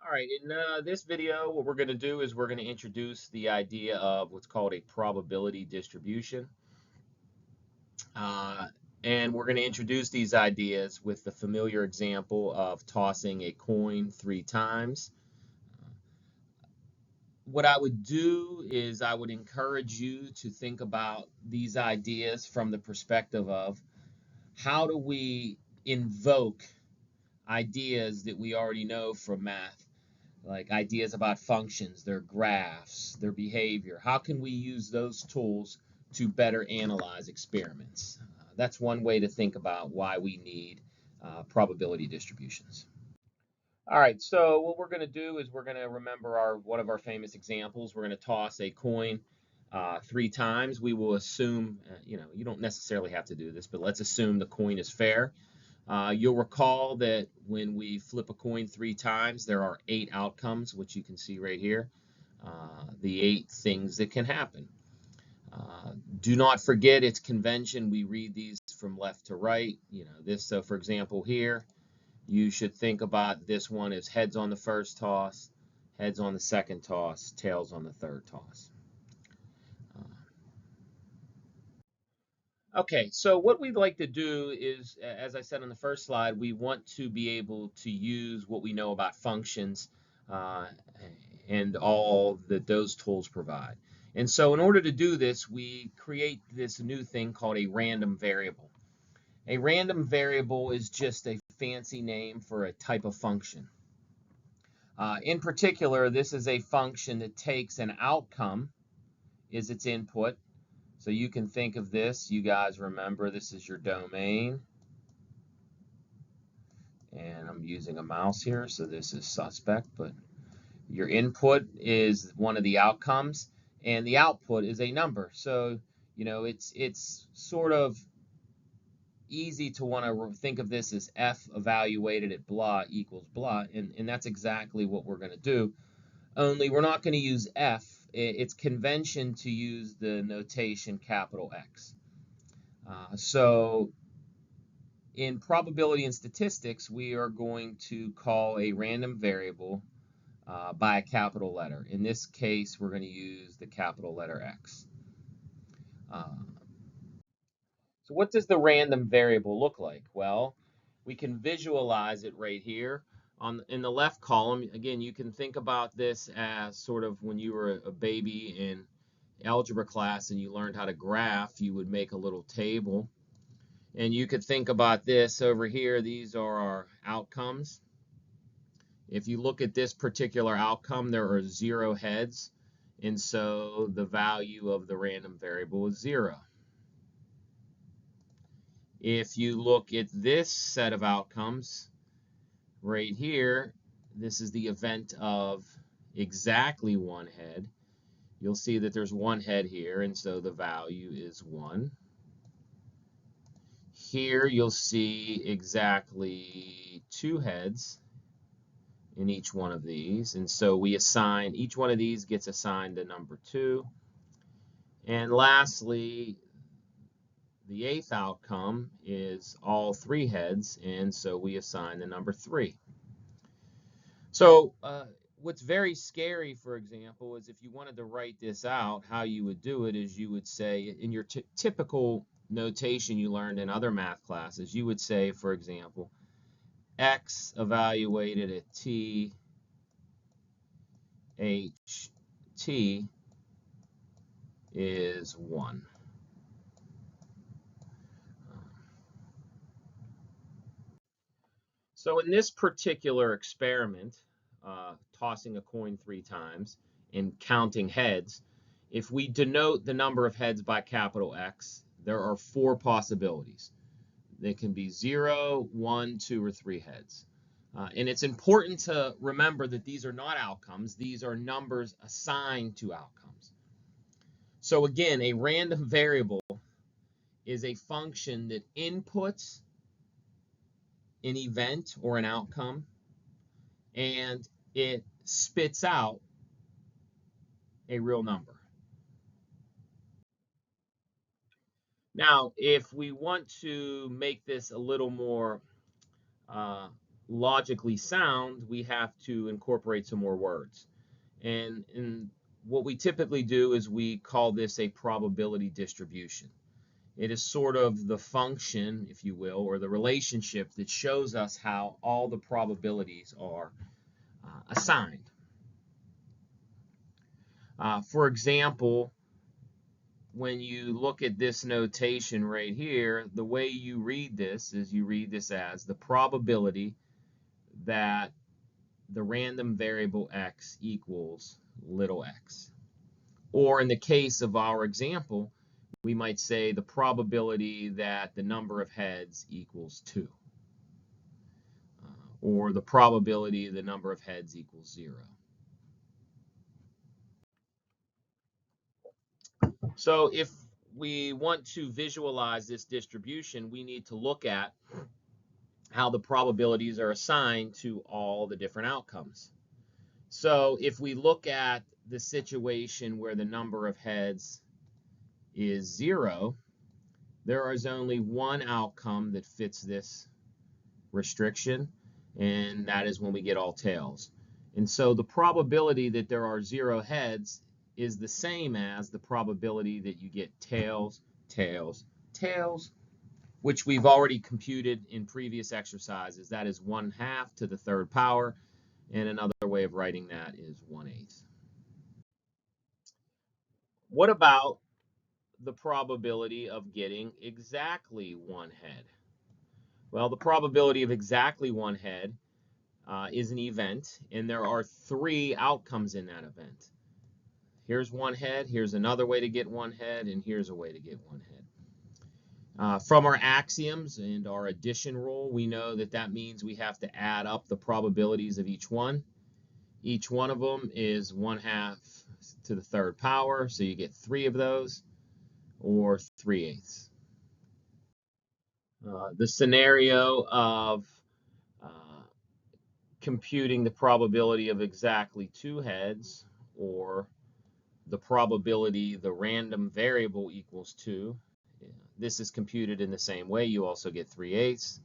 All right, in this video, what we're going to do is we're going to introduce the idea of what's called a probability distribution. Uh, and we're going to introduce these ideas with the familiar example of tossing a coin 3 times. What I would do is I would encourage you to think about these ideas from the perspective of how do we invoke ideas that we already know from math, like ideas about functions, their graphs, their behavior. How can we use those tools to better analyze experiments? That's one way to think about why we need probability distributions. All right, so what we're going to do is we're going to remember one of our famous examples. We're going to toss a coin 3 times. We will assume, you don't necessarily have to do this, but let's assume the coin is fair. You'll recall that when we flip a coin 3 times, there are 8 outcomes, which you can see right here. The 8 things that can happen. Do not forget it's convention. We read these from left to right. So for example here, you should think about this one as heads on the first toss, heads on the second toss, tails on the third toss. Okay, so what we'd like to do is, as I said on the first slide, we want to be able to use what we know about functions uh, and all that those tools provide. And so in order to do this, we create this new thing called a random variable. A random variable is just a fancy name for a type of function. In particular, this is a function that takes an outcome as its input. So you can think of this, you guys remember this is your domain. And I'm using a mouse here, so this is suspect, but your input is one of the outcomes, and the output is a number. So, it's sort of easy to want to think of this as f evaluated at blah equals blah, and that's exactly what we're going to do, only we're not going to use f. It's convention to use the notation capital X. So in probability and statistics, we are going to call a random variable by a capital letter. In this case, we're going to use the capital letter X. Uh, so what does the random variable look like? Well, we can visualize it right here. In the left column, again, you can think about this as sort of when you were a baby in algebra class and you learned how to graph, you would make a little table. And you could think about this over here. These are our outcomes. If you look at this particular outcome, there are 0 heads, and so the value of the random variable is 0. If you look at this set of outcomes right here, this is the event of exactly 1 head. You'll see that there's 1 head here, and so the value is 1. Here you'll see exactly 2 heads in each one of these, and so we assign each one of these gets assigned the number 2. And lastly, the 8th outcome is all 3 heads, and so we assign the number 3. So what's very scary, for example, is if you wanted to write this out, how you would do it is you would say, in your typical notation you learned in other math classes, you would say, for example, X evaluated at T, H, T is 1. So in this particular experiment, tossing a coin 3 times and counting heads, if we denote the number of heads by capital X, there are 4 possibilities. They can be 0, 1, 2, or 3 heads. And it's important to remember that these are not outcomes. These are numbers assigned to outcomes. So again, a random variable is a function that inputs an event or an outcome, and it spits out a real number. Now, if we want to make this a little more logically sound, we have to incorporate some more words. And what we typically do is we call this a probability distribution. It is sort of the function, if you will, or the relationship that shows us how all the probabilities are assigned. For example, when you look at this notation right here, the way you read this is you read this as the probability that the random variable x equals little x. Or in the case of our example, we might say the probability that the number of heads equals 2. Or the probability the number of heads equals 0. So if we want to visualize this distribution, we need to look at how the probabilities are assigned to all the different outcomes. So if we look at the situation where the number of heads is 0, there is only one outcome that fits this restriction, and that is when we get all tails. And so the probability that there are 0 heads is the same as the probability that you get tails, tails, tails, which we've already computed in previous exercises. That is 1/2 to the 3rd power, and another way of writing that is 1/8. What about the probability of getting exactly 1 head? Well, the probability of exactly 1 head is an event, and there are 3 outcomes in that event. Here's 1 head, here's another way to get 1 head, and here's a way to get 1 head. From our axioms and our addition rule, we know that that means we have to add up the probabilities of each one. Each one of them is 1/2 to the 3rd power, so you get 3 of those, or 3/8. The scenario of computing the probability of exactly 2 heads, or the probability the random variable equals 2. This is computed in the same way. You also get 3/8.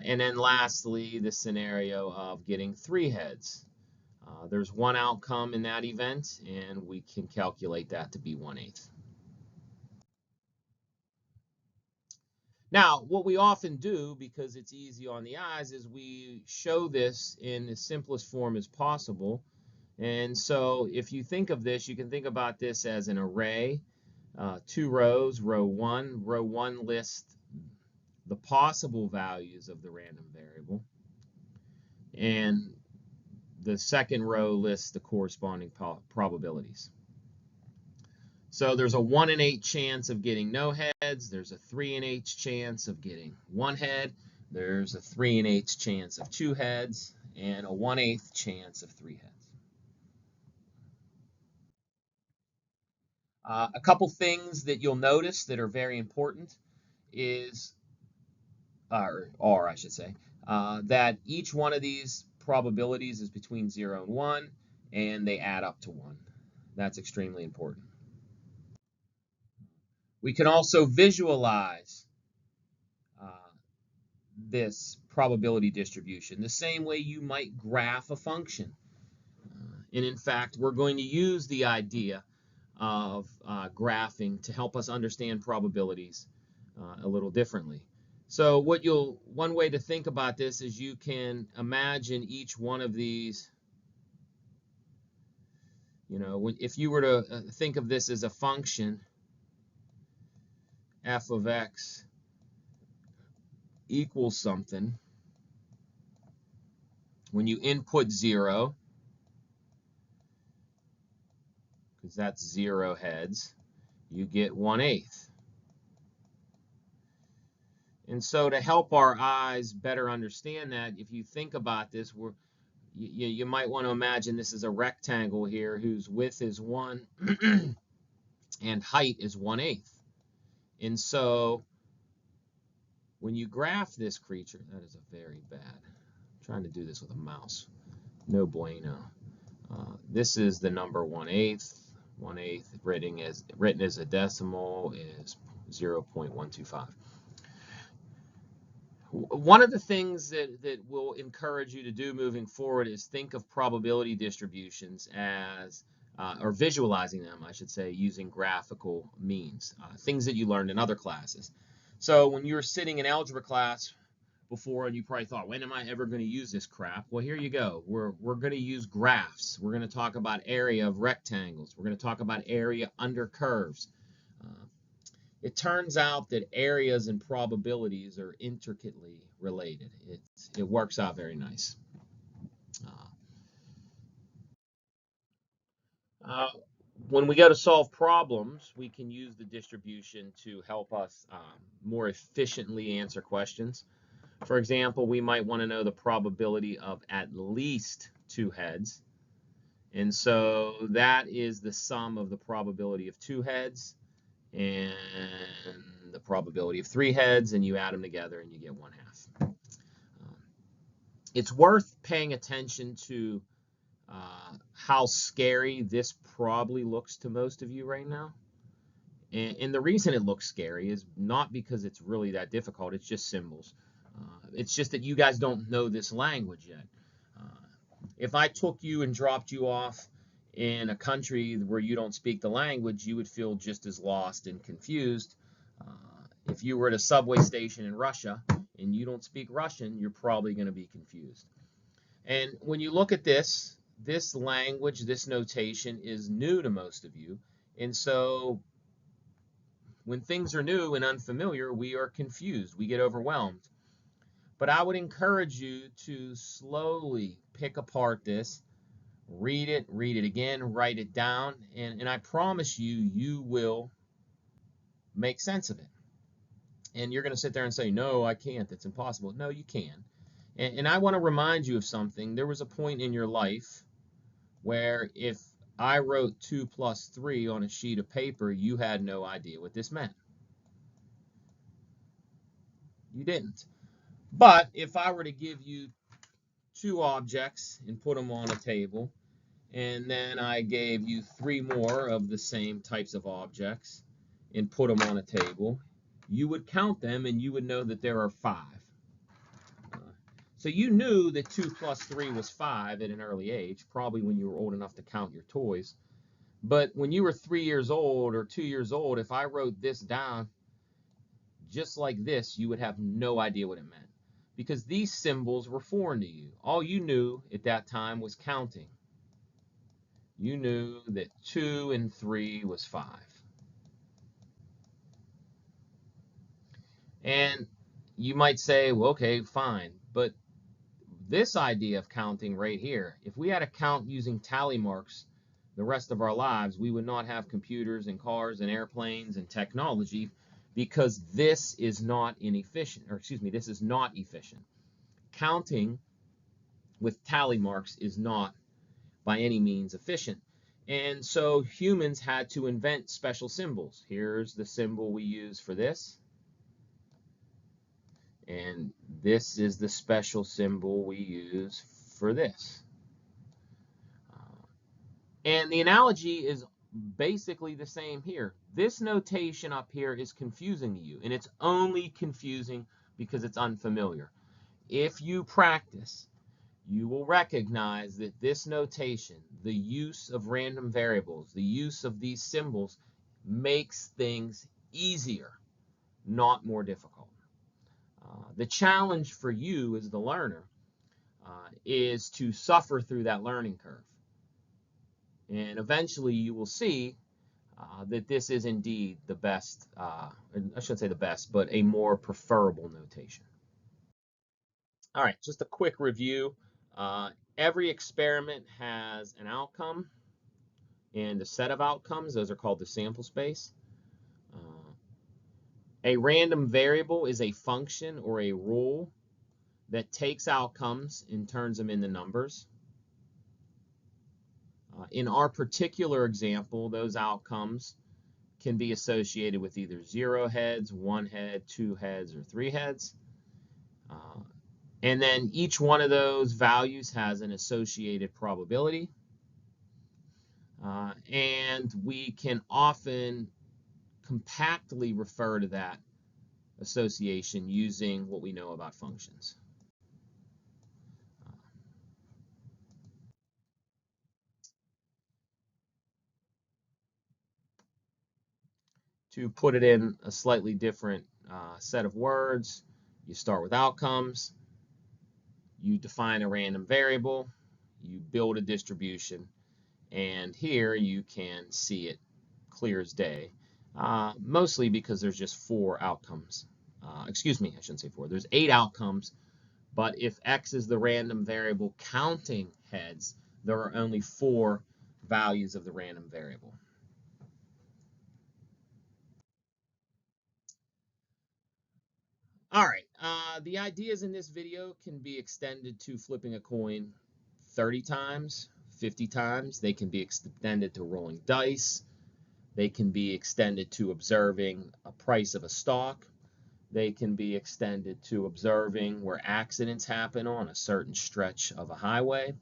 And then lastly, the scenario of getting 3 heads. There's one outcome in that event, and we can calculate that to be 1/8. Now, what we often do, because it's easy on the eyes, is we show this in the simplest form as possible. And so if you think of this, you can think about this as an array, 2 rows. Row 1 lists the possible values of the random variable, and the second row lists the corresponding probabilities. So there's a 1 in 8 chance of getting no heads, there's a 3 in 8 chance of getting 1 head, there's a 3 in 8 chance of 2 heads, and a 1/8 chance of 3 heads. A couple things that you'll notice that are very important is, I should say, that each one of these probabilities is between 0 and 1, and they add up to 1. That's extremely important. We can also visualize this probability distribution the same way you might graph a function. And in fact, we're going to use the idea of graphing to help us understand probabilities a little differently. So one way to think about this is you can imagine each one of these, if you were to think of this as a function, f of x equals something. When you input 0, because that's 0 heads, you get 1/8. And so to help our eyes better understand that, if you think about this, you might want to imagine this is a rectangle here whose width is 1 and height is 1/8. And so when you graph this creature, that is a very bad, I'm trying to do this with a mouse, no bueno. This is the number 1/8. 1/8 written as a decimal is 0.125. One of the things that will encourage you to do moving forward is think of probability distributions as, or visualizing them, I should say, using graphical means, things that you learned in other classes. So when you were sitting in algebra class before and you probably thought, when am I ever going to use this crap? Well, here you go. We're going to use graphs. We're going to talk about area of rectangles. We're going to talk about area under curves. It turns out that areas and probabilities are intricately related. It works out very nice. Uh, when we go to solve problems, we can use the distribution to help us more efficiently answer questions. For example, we might want to know the probability of at least 2 heads. And so that is the sum of the probability of 2 heads and the probability of 3 heads, and you add them together and you get 1/2. It's worth paying attention to how scary this probably looks to most of you right now. And the reason it looks scary is not because it's really that difficult, it's just symbols. It's just that you guys don't know this language yet. If I took you and dropped you off in a country where you don't speak the language, you would feel just as lost and confused. If you were at a subway station in Russia and you don't speak Russian, you're probably going to be confused. And when you look at this language, this notation is new to most of you. And so when things are new and unfamiliar, we are confused. We get overwhelmed. But I would encourage you to slowly pick apart this, read it again, write it down, and I promise you, you will make sense of it. And you're going to sit there and say, no, I can't. It's impossible. No, you can. And I want to remind you of something. There was a point in your life where if I wrote 2 plus 3 on a sheet of paper, you had no idea what this meant. You didn't. But if I were to give you 2 objects and put them on a table, and then I gave you 3 more of the same types of objects and put them on a table, you would count them and you would know that there are 5. So you knew that 2 plus 3 was 5 at an early age, probably when you were old enough to count your toys. But when you were 3 years old or 2 years old, if I wrote this down just like this, you would have no idea what it meant, because these symbols were foreign to you. All you knew at that time was counting. You knew that 2 and 3 was 5. And you might say, well, okay, fine. But this idea of counting right here, if we had to count using tally marks the rest of our lives, we would not have computers and cars and airplanes and technology, because this is not inefficient, or excuse me, this is not efficient. Counting with tally marks is not by any means efficient. And so humans had to invent special symbols. Here's the symbol we use for this. And this is the special symbol we use for this. And the analogy is basically the same here. This notation up here is confusing to you, and it's only confusing because it's unfamiliar. If you practice, you will recognize that this notation, the use of random variables, the use of these symbols, makes things easier, not more difficult. The challenge for you as the learner is to suffer through that learning curve. And eventually you will see that this is indeed the best, I shouldn't say the best, but a more preferable notation. All right, just a quick review. Every experiment has an outcome and a set of outcomes. Those are called the sample space. A random variable is a function or a rule that takes outcomes and turns them into numbers. In our particular example, those outcomes can be associated with either 0 heads, 1 head, 2 heads, or 3 heads. And then each one of those values has an associated probability. And we can often compactly refer to that association using what we know about functions. To put it in a slightly different set of words, you start with outcomes, you define a random variable, you build a distribution, and here you can see it clear as day, mostly because there's just 4 outcomes. Excuse me, I shouldn't say 4. There's 8 outcomes, but if x is the random variable counting heads, there are only 4 values of the random variable. All right, the ideas in this video can be extended to flipping a coin 30 times, 50 times. They can be extended to rolling dice. They can be extended to observing a price of a stock. They can be extended to observing where accidents happen on a certain stretch of a highway.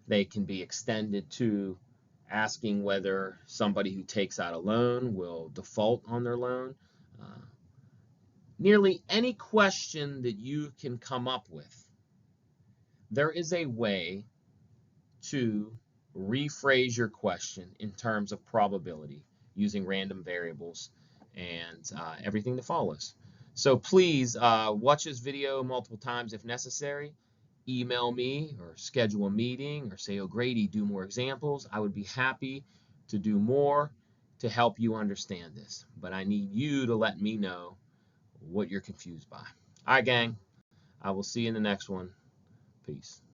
They can be extended to asking whether somebody who takes out a loan will default on their loan. Nearly any question that you can come up with, there is a way to rephrase your question in terms of probability using random variables and everything that follows. So please watch this video multiple times if necessary. Email me or schedule a meeting or say, O'Grady, do more examples. I would be happy to do more to help you understand this. But I need you to let me know what you're confused by. All right, gang. I will see you in the next one. Peace.